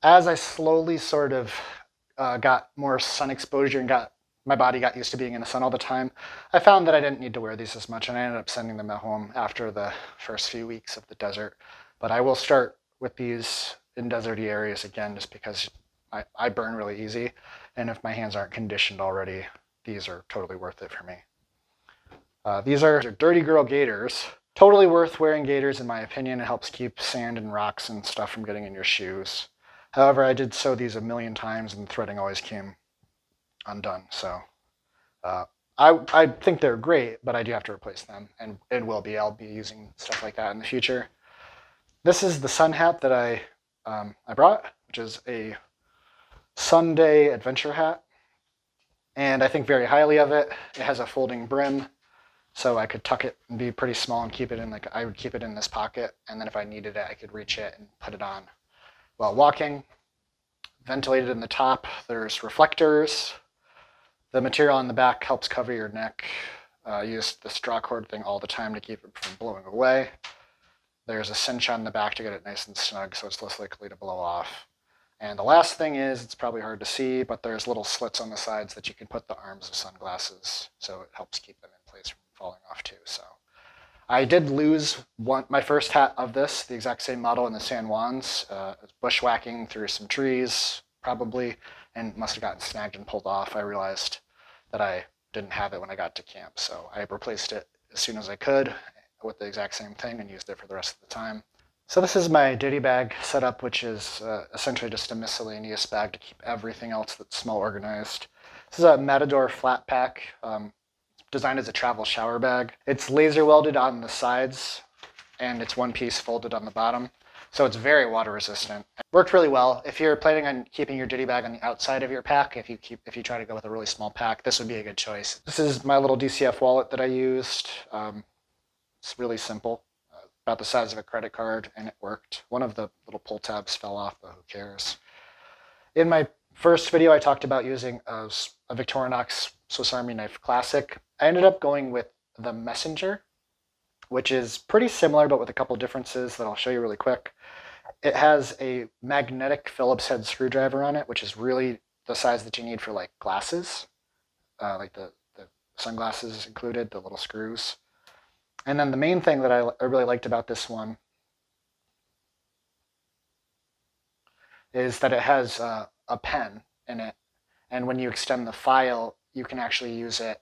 As I slowly sort of got more sun exposure and my body got used to being in the sun all the time, I found that I didn't need to wear these as much, and I ended up sending them at home after the first few weeks of the desert. But I will start with these in deserty areas again just because I burn really easy, and if my hands aren't conditioned already, these are totally worth it for me. These are Dirty Girl gaiters. Totally worth wearing gaiters in my opinion. It helps keep sand and rocks and stuff from getting in your shoes. However, I did sew these a million times and the threading always came undone. So I think they're great, but I do have to replace them, and I'll be using stuff like that in the future. This is the sun hat that I brought, which is a Sunday adventure hat. And I think very highly of it. It has a folding brim. So I could tuck it and be pretty small and keep it in, like I would keep it in this pocket, and then if I needed it, I could reach it and put it on while walking. Ventilated in the top, there's reflectors. The material on the back helps cover your neck. Use the straw cord thing all the time to keep it from blowing away. There's a cinch on the back to get it nice and snug so it's less likely to blow off. And the last thing is, it's probably hard to see, but there's little slits on the sides that you can put the arms of sunglasses, so it helps keep them in place from falling off too. So I did lose my first hat of this, the exact same model in the San Juans. Bushwhacking through some trees, probably, and must have gotten snagged and pulled off. I realized that I didn't have it when I got to camp, so I replaced it as soon as I could with the exact same thing and used it for the rest of the time. So this is my Ditty Bag setup, which is essentially just a miscellaneous bag to keep everything else that's small organized. This is a Matador flat pack, designed as a travel shower bag. It's laser welded on the sides, and it's one piece folded on the bottom, so it's very water resistant. It worked really well. If you're planning on keeping your Ditty Bag on the outside of your pack, if you try to go with a really small pack, this would be a good choice. This is my little DCF wallet that I used. It's really simple. About the size of a credit card, and it worked. One of the little pull tabs fell off, but who cares? In my first video, I talked about using a Victorinox Swiss Army Knife Classic. I ended up going with the Messenger, which is pretty similar, but with a couple differences that I'll show you really quick. It has a magnetic Phillips head screwdriver on it, which is really the size that you need for like glasses, like the sunglasses included, the little screws. And then the main thing that I really liked about this one is that it has a pen in it. And when you extend the file, you can actually use it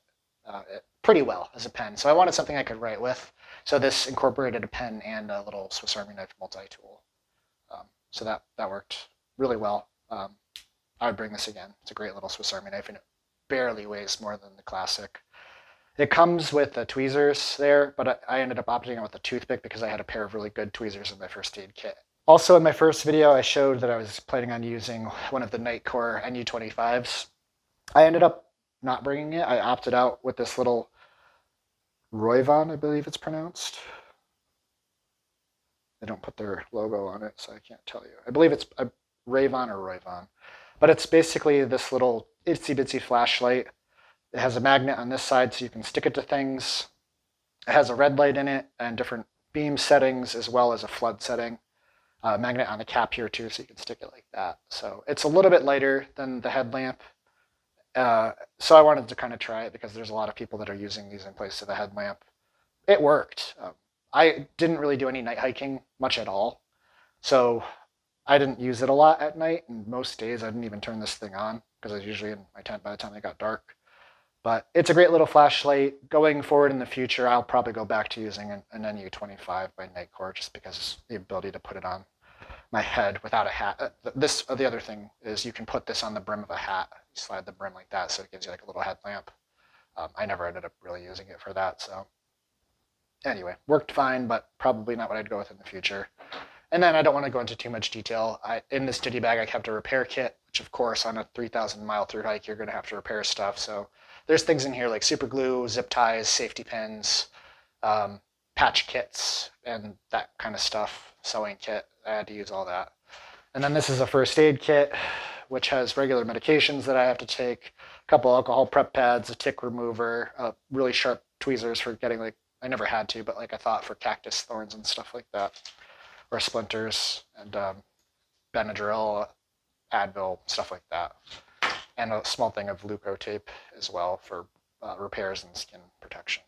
pretty well as a pen. So I wanted something I could write with. So this incorporated a pen and a little Swiss Army knife multi-tool. So that worked really well. I would bring this again. It's a great little Swiss Army knife, and it barely weighs more than the Classic. It comes with tweezers there, but I ended up opting out with a toothpick because I had a pair of really good tweezers in my first aid kit. Also, in my first video, I showed that I was planning on using one of the Nightcore NU25s. I ended up not bringing it. I opted out with this little Roivon, I believe it's pronounced. They don't put their logo on it, so I can't tell you. I believe it's a Ravon or Roivon. But it's basically this little itsy-bitsy flashlight. It has a magnet on this side so you can stick it to things. It has a red light in it and different beam settings as well as a flood setting. Magnet on the cap here too, so you can stick it like that. So it's a little bit lighter than the headlamp. So I wanted to kind of try it because there's a lot of people that are using these in place of the headlamp. It worked. I didn't really do any night hiking much at all. So I didn't use it a lot at night, and most days I didn't even turn this thing on because I was usually in my tent by the time it got dark. But it's a great little flashlight. Going forward in the future, I'll probably go back to using an NU25 by Nightcore just because the ability to put it on my head without a hat. The other thing is you can put this on the brim of a hat. You slide the brim like that, so it gives you like a little headlamp. I never ended up really using it for that. So anyway, worked fine, but probably not what I'd go with in the future. And then I don't want to go into too much detail. In this Ditty Bag, I kept a repair kit, which of course on a 3,000 mile through hike, you're going to have to repair stuff. So there's things in here like super glue, zip ties, safety pins, patch kits, and that kind of stuff, sewing kit. I had to use all that. And then this is a first aid kit, which has regular medications that I have to take, a couple alcohol prep pads, a tick remover, really sharp tweezers for getting like, I never had to, but like I thought for cactus thorns and stuff like that, or splinters, and Benadryl, Advil, stuff like that. And a small thing of Leuco tape as well for repairs and skin protection.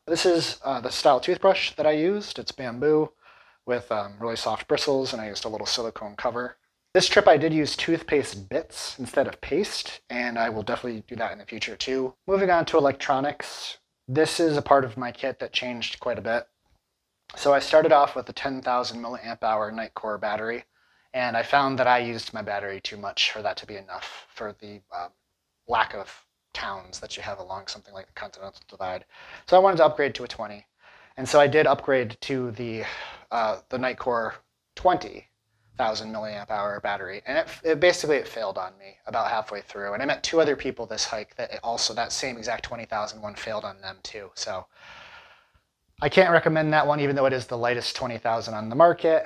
This is the style toothbrush that I used. It's bamboo with really soft bristles, and I used a little silicone cover. This trip I did use toothpaste bits instead of paste, and I will definitely do that in the future too. Moving on to electronics, this is a part of my kit that changed quite a bit. So I started off with a 10,000 milliamp hour Nightcore battery, and I found that I used my battery too much for that to be enough for the lack of towns that you have along something like the Continental Divide. So I wanted to upgrade to a 20. And so I did upgrade to the Nightcore 20 20,000 milliamp hour battery, and it basically failed on me about halfway through. And I met 2 other people this hike that also that same exact 20,000 one failed on them too. So I can't recommend that one, even though it is the lightest 20,000 on the market.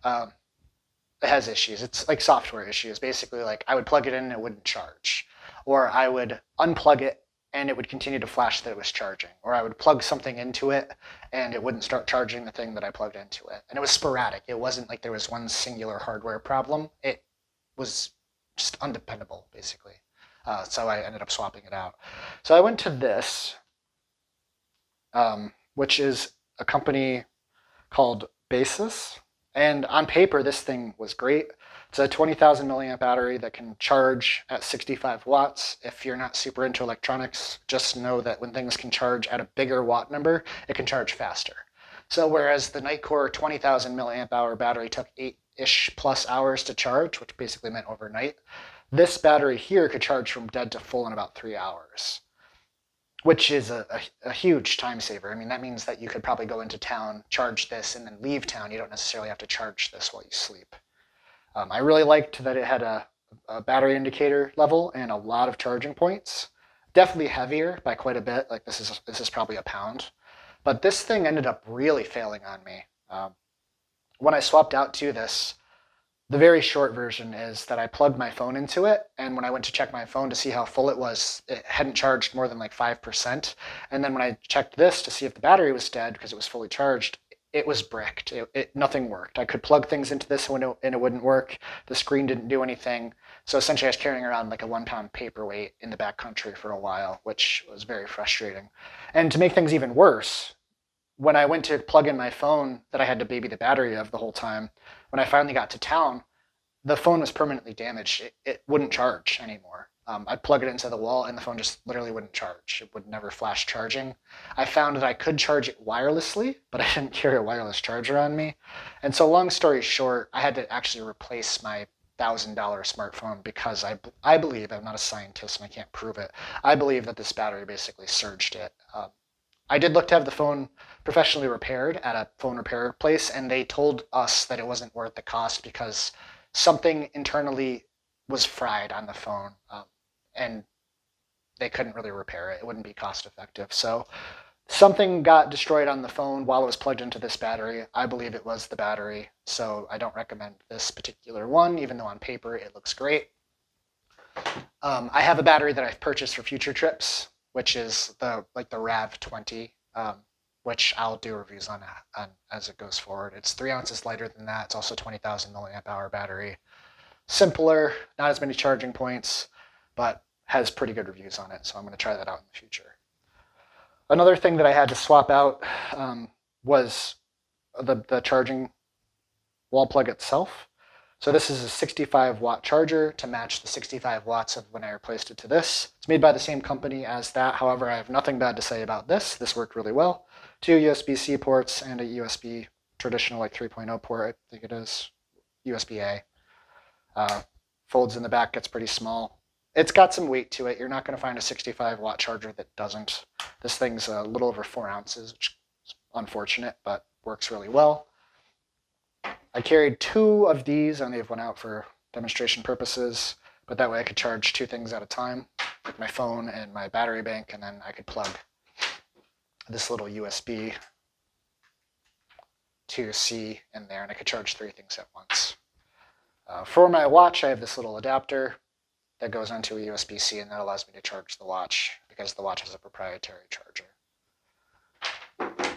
It has issues. It's like software issues. Basically, like I would plug it in and it wouldn't charge, or I would unplug it and it would continue to flash that it was charging, or I would plug something into it and it wouldn't start charging the thing that I plugged into it. And it was sporadic. It wasn't like there was one singular hardware problem. It was just undependable, basically. So I ended up swapping it out. So I went to this, which is a company called Basis. And on paper, this thing was great. It's a 20,000 milliamp battery that can charge at 65 watts. If you're not super into electronics, just know that when things can charge at a bigger watt number, it can charge faster. So whereas the Nightcore 20,000 milliamp hour battery took 8-ish plus hours to charge, which basically meant overnight, this battery here could charge from dead to full in about 3 hours, which is a huge time saver. I mean, that means that you could probably go into town, charge this, and then leave town. You don't necessarily have to charge this while you sleep. I really liked that it had a battery indicator level and a lot of charging points. Definitely heavier by quite a bit. Like this is probably a pound. But this thing ended up really failing on me. When I swapped out to this, the very short version is that I plugged my phone into it, and when I went to check my phone to see how full it was, it hadn't charged more than like 5%. And then when I checked this to see if the battery was dead because it was fully charged, it was bricked. Nothing worked. I could plug things into this and it wouldn't work. The screen didn't do anything. So essentially I was carrying around like a 1-pound paperweight in the backcountry for a while, which was very frustrating. And to make things even worse, when I went to plug in my phone that I had to baby the battery of the whole time, when I finally got to town, the phone was permanently damaged. It wouldn't charge anymore. I'd plug it into the wall and the phone just literally wouldn't charge. It would never flash charging. I found that I could charge it wirelessly, but I didn't carry a wireless charger on me. And so long story short, I had to actually replace my $1,000 smartphone because I believe, I'm not a scientist and I can't prove it, I believe that this battery basically surged it. I did look to have the phone professionally repaired at a phone repair place, and they told us that it wasn't worth the cost because something internally was fried on the phone, and they couldn't really repair it. It wouldn't be cost effective. So something got destroyed on the phone while it was plugged into this battery. I believe it was the battery, so I don't recommend this particular one, even though on paper it looks great. I have a battery that I've purchased for future trips, which is the RAV20, which I'll do reviews on as it goes forward. It's 3 ounces lighter than that. It's also 20,000 milliamp hour battery. Simpler, not as many charging points, but has pretty good reviews on it. So I'm going to try that out in the future. Another thing that I had to swap out was the charging wall plug itself. So this is a 65 watt charger to match the 65 watts of when I replaced it to this. It's made by the same company as that. However, I have nothing bad to say about this. This worked really well. 2 USB-C ports and a USB traditional like 3.0 port, I think it is, USB-A. Folds in the back, gets pretty small. It's got some weight to it. You're not going to find a 65 watt charger that doesn't. This thing's a little over 4 ounces, which is unfortunate, but works really well. I carried 2 of these. I only have one out for demonstration purposes, but that way I could charge 2 things at a time, like my phone and my battery bank, and then I could plug this little USB to C in there, and I could charge 3 things at once. For my watch, I have this little adapter that goes onto a USB-C, and that allows me to charge the watch because the watch has a proprietary charger.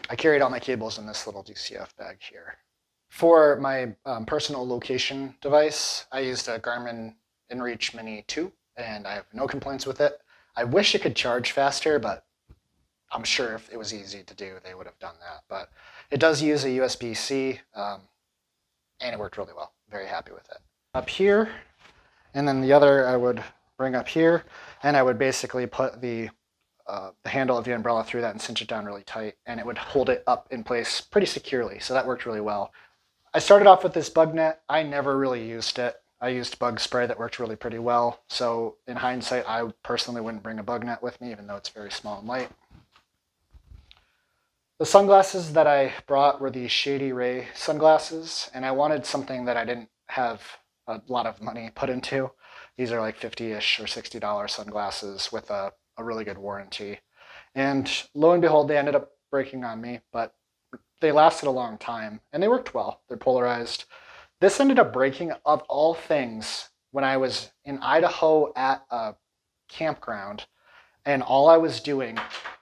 I carried all my cables in this little DCF bag here. For my personal location device, I used a Garmin InReach Mini 2, and I have no complaints with it. I wish it could charge faster, but I'm sure if it was easy to do, they would have done that. But it does use a USB-C, and it worked really well. Very happy with it. Up here, and then the other I would bring up here, and I would basically put the handle of the umbrella through that and cinch it down really tight, and it would hold it up in place pretty securely. So that worked really well. I started off with this bug net. I never really used it. I used bug spray that worked really pretty well. So in hindsight, I personally wouldn't bring a bug net with me, even though it's very small and light. The sunglasses that I brought were the Shady Ray sunglasses, and I wanted something that I didn't have a lot of money put into. These are like 50-ish or $60 sunglasses with a really good warranty. And lo and behold, they ended up breaking on me, but they lasted a long time and they worked well. They're polarized. This ended up breaking, of all things, when I was in Idaho at a campground, and all I was doing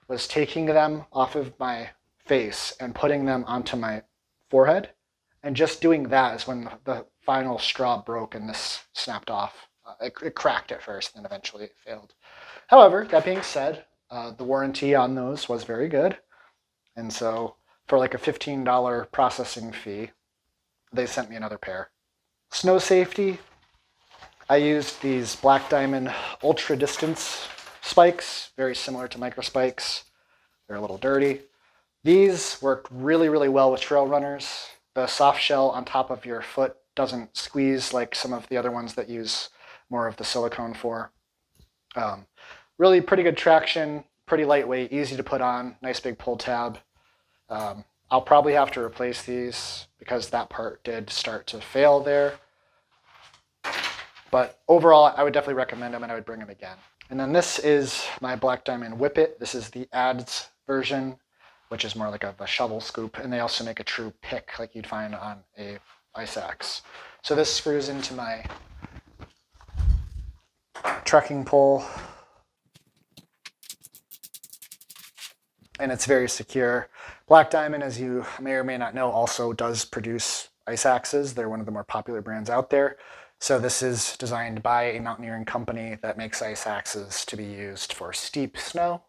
was taking them off of my face and putting them onto my forehead. And just doing that is when the final straw broke and this snapped off. It cracked at first, and then eventually it failed. However, that being said, the warranty on those was very good. And so for like a $15 processing fee, they sent me another pair. Snow safety, I used these Black Diamond Ultra Distance spikes, very similar to micro spikes. They're a little dirty. These worked really, really well with trail runners. The soft shell on top of your foot doesn't squeeze like some of the other ones that use more of the silicone for. Really pretty good traction, pretty lightweight, easy to put on, nice big pull tab. I'll probably have to replace these because that part did start to fail there. But overall, I would definitely recommend them and I would bring them again. And then this is my Black Diamond Whippet. This is the ads version, which is more like a shovel scoop. And they also make a true pick like you'd find on a ice axe. So this screws into my trekking pole. And it's very secure. Black Diamond, as you may or may not know, also does produce ice axes. They're one of the more popular brands out there. So this is designed by a mountaineering company that makes ice axes to be used for steep snow.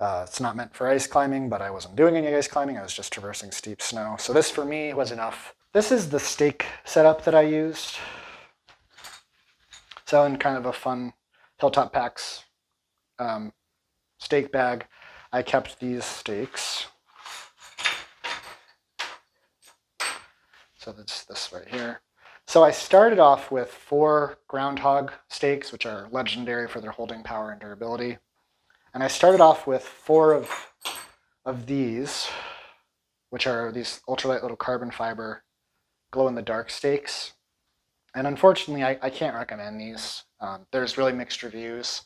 It's not meant for ice climbing, but I wasn't doing any ice climbing. I was just traversing steep snow. So this for me was enough. This is the stake setup that I used. So in kind of a fun Hilltop Packs stake bag, I kept these stakes. So that's this right here. So I started off with 4 groundhog stakes, which are legendary for their holding power and durability. And I started off with 4 of these, which are these ultralight little carbon fiber glow-in-the-dark stakes. And unfortunately, I can't recommend these. There's really mixed reviews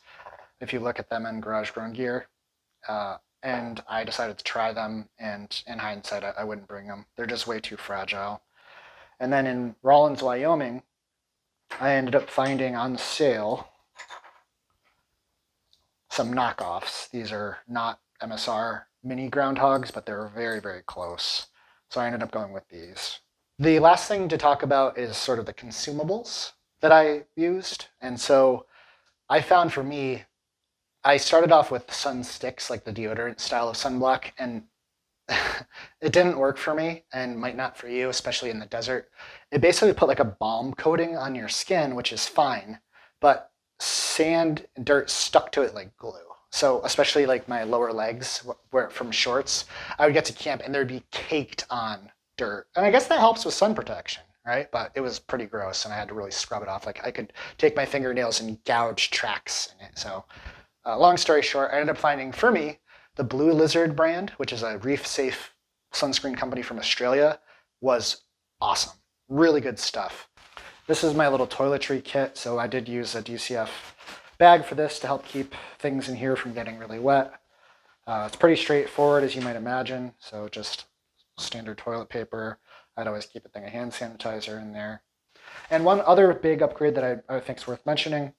if you look at them in Garage Grown Gear. And I decided to try them, and in hindsight, I wouldn't bring them. They're just way too fragile. And then in Rawlins, Wyoming, I ended up finding on sale some knockoffs. These are not MSR mini groundhogs, but they're very, very close. So I ended up going with these. The last thing to talk about is sort of the consumables that I used. And so I found for me, I started off with sun sticks, like the deodorant style of sunblock, and it didn't work for me and might not for you, especially in the desert. It basically put like a balm coating on your skin, which is fine, but sand and dirt stuck to it like glue. So especially like my lower legs where from shorts, I would get to camp and there'd be caked on dirt. And I guess that helps with sun protection, right? But it was pretty gross and I had to really scrub it off. Like I could take my fingernails and gouge tracks in it. So long story short, I ended up finding for me the Blue Lizard brand, which is a reef-safe sunscreen company from Australia, was awesome. Really good stuff. This is my little toiletry kit, so I did use a DCF bag for this to help keep things in here from getting really wet. It's pretty straightforward, as you might imagine, so just standard toilet paper. I'd always keep a thing of hand sanitizer in there. And one other big upgrade that I think is worth mentioning,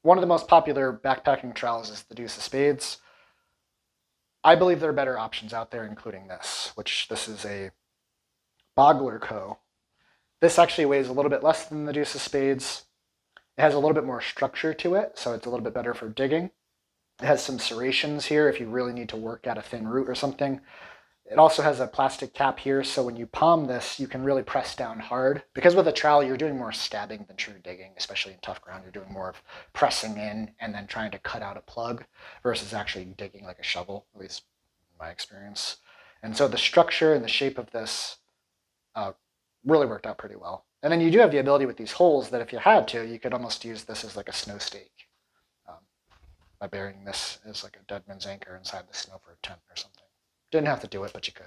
one of the most popular backpacking trowels is the Deuce of Spades. I believe there are better options out there, including this, which this is a Bogler Co. This actually weighs a little bit less than the Deuce of Spades. It has a little bit more structure to it, so it's a little bit better for digging. It has some serrations here if you really need to work at a thin root or something. It also has a plastic cap here, so when you palm this, you can really press down hard. Because with a trowel, you're doing more stabbing than true digging, especially in tough ground. You're doing more of pressing in and then trying to cut out a plug versus actually digging like a shovel, at least in my experience. And so the structure and the shape of this really worked out pretty well. And then you do have the ability with these holes that if you had to, you could almost use this as like a snow stake by burying this as like a dead man's anchor inside the snow for a tent or something. Didn't have to do it, but you could.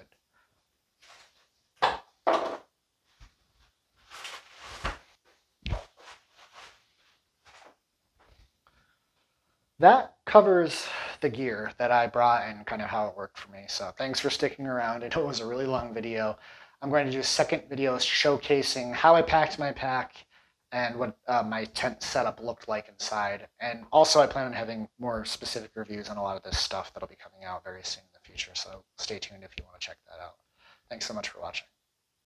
That covers the gear that I brought and kind of how it worked for me. So thanks for sticking around. I know it was a really long video. I'm going to do a second video showcasing how I packed my pack and what my tent setup looked like inside. And also I plan on having more specific reviews on a lot of this stuff that'll be coming out very soon in the future. So stay tuned if you want to check that out. Thanks so much for watching.